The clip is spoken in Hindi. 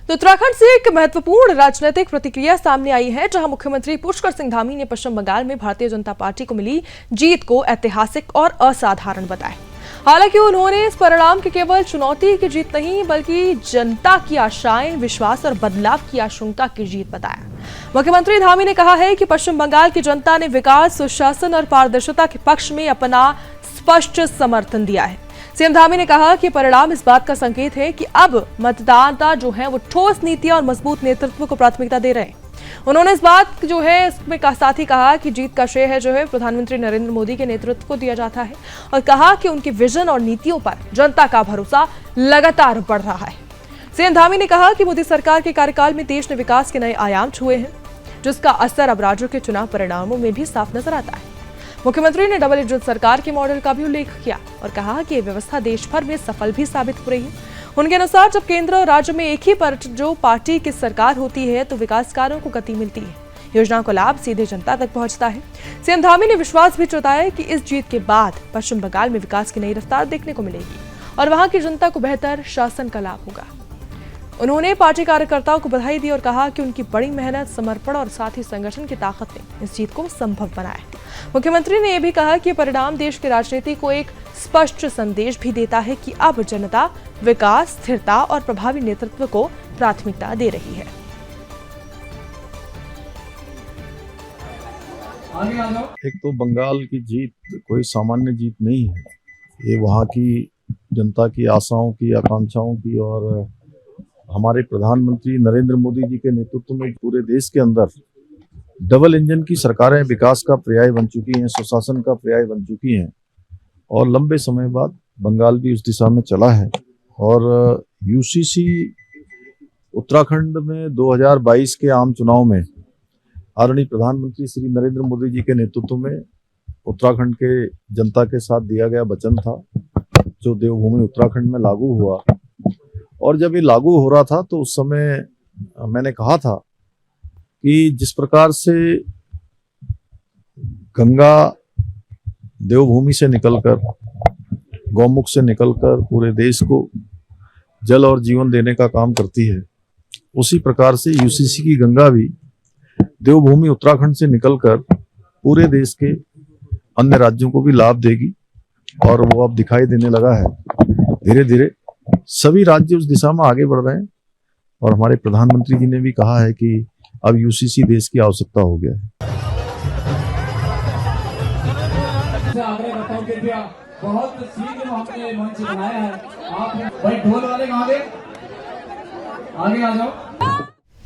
तो उत्तराखंड से एक महत्वपूर्ण राजनीतिक प्रतिक्रिया सामने आई है, जहां मुख्यमंत्री पुष्कर सिंह धामी ने पश्चिम बंगाल में भारतीय जनता पार्टी को मिली जीत को ऐतिहासिक और असाधारण बताया। हालांकि उन्होंने इस परिणाम की केवल चुनौती की जीत नहीं, बल्कि जनता की आशाएं, विश्वास और बदलाव की आशंका की जीत बताया। मुख्यमंत्री धामी ने कहा है कि पश्चिम बंगाल की जनता ने विकास, सुशासन और पारदर्शिता के पक्ष में अपना स्पष्ट समर्थन दिया है। सीएम धामी ने कहा कि परिणाम इस बात का संकेत है कि अब मतदाता जो है वो ठोस नीतियां और मजबूत नेतृत्व को प्राथमिकता दे रहे हैं। उन्होंने इस बात जो है इसमें साथ ही कहा कि जीत का श्रेय है जो है प्रधानमंत्री नरेंद्र मोदी के नेतृत्व को दिया जाता है, और कहा कि उनके विजन और नीतियों पर जनता का भरोसा लगातार बढ़ रहा है। सीएम धामी ने कहा कि मोदी सरकार के कार्यकाल में देश ने विकास के नए आयाम छुए हैं, जिसका असर अब राज्यों के चुनाव परिणामों में भी साफ नजर आता है। मुख्यमंत्री ने डबल इंजन सरकार के मॉडल का भी उल्लेख किया और कहा कि यह व्यवस्था देश भर में सफल भी साबित हो रही है। उनके अनुसार जब केंद्र और राज्य में एक ही जो पार्टी की सरकार होती है तो विकास कार्यों को गति मिलती है, योजनाओं का लाभ सीधे जनता तक पहुंचता है। सीएम धामी ने विश्वास भी जताया कि इस जीत के बाद पश्चिम बंगाल में विकास की नई रफ्तार देखने को मिलेगी और वहां की जनता को बेहतर शासन का लाभ होगा। उन्होंने पार्टी कार्यकर्ताओं को बधाई दी और कहा कि उनकी बड़ी मेहनत, समर्पण और साथ ही संगठन की ताकत ने इस जीत को संभव बनाया है। मुख्यमंत्री ने यह भी कहा कि परिणाम देश की राजनीति को एक स्पष्ट संदेश भी देता है कि अब जनता विकास, स्थिरता और प्रभावी नेतृत्व को प्राथमिकता दे रही है। एक तो बंगाल की जीत कोई सामान्य जीत नहीं है, ये वहाँ की जनता की आशाओं की, आकांक्षाओं की और हमारे प्रधानमंत्री नरेंद्र मोदी जी के नेतृत्व में पूरे देश के अंदर डबल इंजन की सरकारें विकास का पर्याय बन चुकी हैं, सुशासन का पर्याय बन चुकी हैं और लंबे समय बाद बंगाल भी उस दिशा में चला है। और यूसीसी उत्तराखंड में 2022 के आम चुनाव में आदरणीय प्रधानमंत्री श्री नरेंद्र मोदी जी के नेतृत्व में उत्तराखंड के जनता के साथ दिया गया वचन था, जो देवभूमि उत्तराखंड में लागू हुआ। और जब ये लागू हो रहा था तो उस समय मैंने कहा था कि जिस प्रकार से गंगा देवभूमि से निकलकर, गौमुख से निकलकर पूरे देश को जल और जीवन देने का काम करती है, उसी प्रकार से यूसीसी की गंगा भी देवभूमि उत्तराखंड से निकलकर पूरे देश के अन्य राज्यों को भी लाभ देगी और वो अब दिखाई देने लगा है। धीरे धीरे सभी राज्य उस दिशा में आगे बढ़ रहे हैं और हमारे प्रधानमंत्री जी ने भी कहा है कि अब यूसीसी देश की आवश्यकता हो गया है। बहुत शीघ्र हमने मंच बनाया है। आप भाई ढोल वाले आगे आ जाओ।